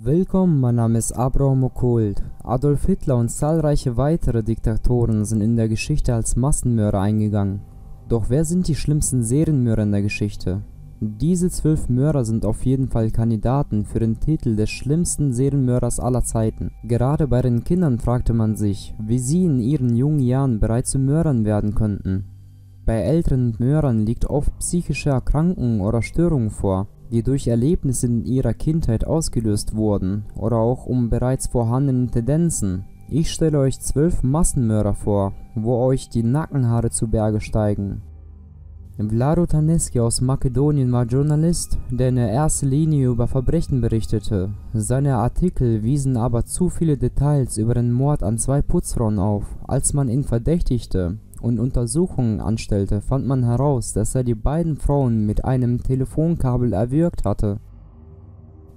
Willkommen, mein Name ist Abraham Okkult. Adolf Hitler und zahlreiche weitere Diktatoren sind in der Geschichte als Massenmörder eingegangen. Doch wer sind die schlimmsten Serienmörder in der Geschichte? Diese 12 Mörder sind auf jeden Fall Kandidaten für den Titel des schlimmsten Serienmörders aller Zeiten. Gerade bei den Kindern fragte man sich, wie sie in ihren jungen Jahren bereits zu Mördern werden könnten. Bei älteren Mördern liegt oft psychische Erkrankungen oder Störungen vor, die durch Erlebnisse in ihrer Kindheit ausgelöst wurden, oder auch bereits vorhandenen Tendenzen. Ich stelle euch 12 Massenmörder vor, wo euch die Nackenhaare zu Berge steigen. Vlado Tanevski aus Makedonien war Journalist, der in erster Linie über Verbrechen berichtete. Seine Artikel wiesen aber zu viele Details über den Mord an 2 Putzfrauen auf. Als man ihn verdächtigte und Untersuchungen anstellte, fand man heraus, dass er die beiden Frauen mit einem Telefonkabel erwürgt hatte.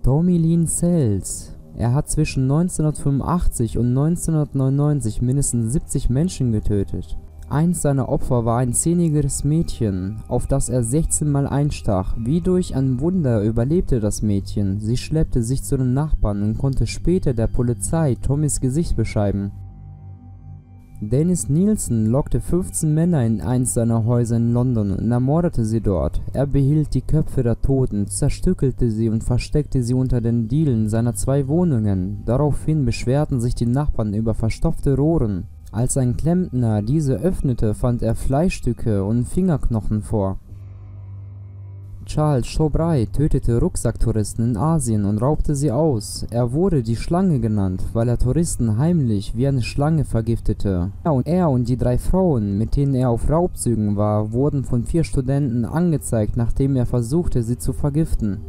Tommy Lee Sells. Er hat zwischen 1985 und 1999 mindestens 70 Menschen getötet. Eins seiner Opfer war ein 10-jähriges Mädchen, auf das er 16 Mal einstach. Wie durch ein Wunder überlebte das Mädchen. Sie schleppte sich zu den Nachbarn und konnte später der Polizei Tommys Gesicht beschreiben. Dennis Nielsen lockte 15 Männer in eins seiner Häuser in London und ermordete sie dort. Er behielt die Köpfe der Toten, zerstückelte sie und versteckte sie unter den Dielen seiner 2 Wohnungen. Daraufhin beschwerten sich die Nachbarn über verstopfte Rohren. Als ein Klempner diese öffnete, fand er Fleischstücke und Fingerknochen vor. Charles Chobray tötete Rucksacktouristen in Asien und raubte sie aus. Er wurde die Schlange genannt, weil er Touristen heimlich wie eine Schlange vergiftete. Er und die 3 Frauen, mit denen er auf Raubzügen war, wurden von 4 Studenten angezeigt, nachdem er versuchte, sie zu vergiften.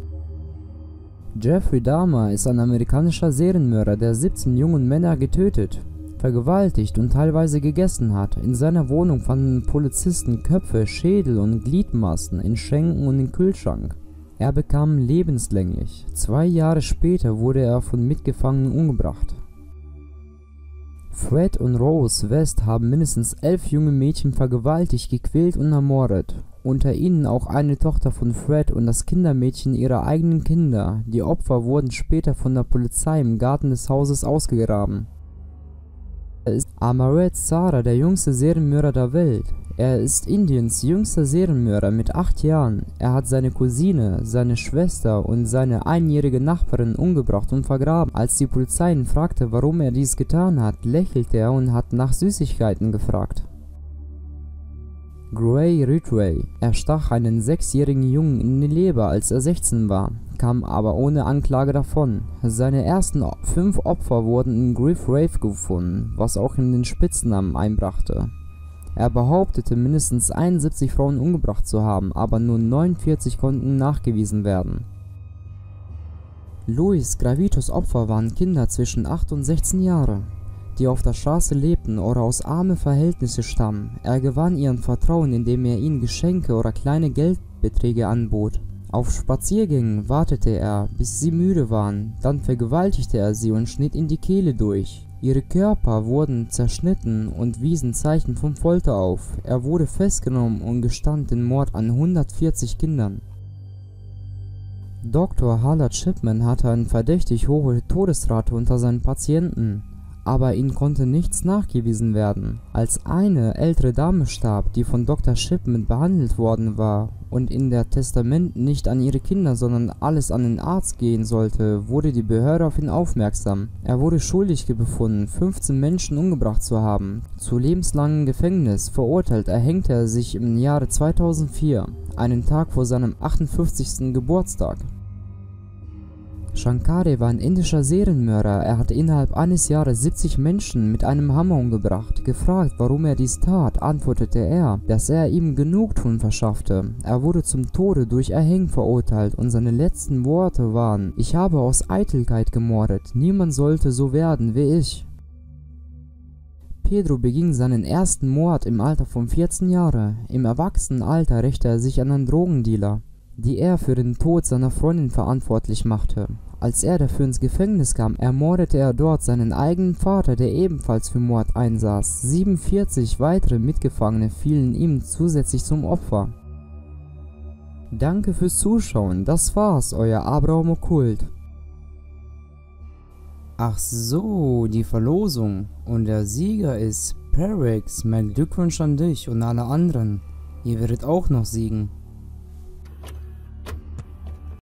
Jeffrey Dahmer ist ein amerikanischer Serienmörder, der 17 junge Männer getötet, vergewaltigt und teilweise gegessen hat. In seiner Wohnung fanden Polizisten Köpfe, Schädel und Gliedmaßen in Schränken und im Kühlschrank. Er bekam lebenslänglich. 2 Jahre später wurde er von Mitgefangenen umgebracht. Fred und Rose West haben mindestens 11 junge Mädchen vergewaltigt, gequält und ermordet. Unter ihnen auch eine Tochter von Fred und das Kindermädchen ihrer eigenen Kinder. Die Opfer wurden später von der Polizei im Garten des Hauses ausgegraben. Amaret Zara, der jüngste Serienmörder der Welt. Er ist Indiens jüngster Serienmörder mit 8 Jahren. Er hat seine Cousine, seine Schwester und seine einjährige Nachbarin umgebracht und vergraben. Als die Polizei ihn fragte, warum er dies getan hat, lächelte er und hat nach Süßigkeiten gefragt. Gray Ridgway. Er stach einen 6-jährigen Jungen in die Leber, als er 16 war, kam aber ohne Anklage davon. Seine ersten 5 Opfer wurden in Griff Rave gefunden, was auch in den Spitznamen einbrachte. Er behauptete, mindestens 71 Frauen umgebracht zu haben, aber nur 49 konnten nachgewiesen werden. Louis Gravitos Opfer waren Kinder zwischen 8 und 16 Jahren, die auf der Straße lebten oder aus armen Verhältnissen stammen. Er gewann ihren Vertrauen, indem er ihnen Geschenke oder kleine Geldbeträge anbot. Auf Spaziergängen wartete er, bis sie müde waren, dann vergewaltigte er sie und schnitt ihnen die Kehle durch. Ihre Körper wurden zerschnitten und wiesen Zeichen von Folter auf. Er wurde festgenommen und gestand den Mord an 140 Kindern. Dr. Hala Chipman hatte eine verdächtig hohe Todesrate unter seinen Patienten, aber ihnen konnte nichts nachgewiesen werden. Als eine ältere Dame starb, die von Dr. Chipman behandelt worden war und in der Testament nicht an ihre Kinder, sondern alles an den Arzt gehen sollte, wurde die Behörde auf ihn aufmerksam. Er wurde schuldig befunden, 15 Menschen umgebracht zu haben. Zu lebenslangem Gefängnis verurteilt erhängte er sich im Jahre 2004, einen Tag vor seinem 58. Geburtstag. Shankari war ein indischer Serienmörder. Er hatte innerhalb eines Jahres 70 Menschen mit einem Hammer umgebracht. Gefragt, warum er dies tat, antwortete er, dass er ihm Genugtuung verschaffte. Er wurde zum Tode durch Erhängen verurteilt und seine letzten Worte waren: „Ich habe aus Eitelkeit gemordet. Niemand sollte so werden wie ich." Pedro beging seinen ersten Mord im Alter von 14 Jahren. Im Erwachsenenalter rächte er sich an einen Drogendealer, die er für den Tod seiner Freundin verantwortlich machte. Als er dafür ins Gefängnis kam, ermordete er dort seinen eigenen Vater, der ebenfalls für Mord einsaß. 47 weitere Mitgefangene fielen ihm zusätzlich zum Opfer. Danke fürs Zuschauen, das war's, euer Abraham Okkult. Ach so, die Verlosung. Und der Sieger ist Perix. Mein Glückwunsch an dich und alle anderen. Ihr werdet auch noch siegen.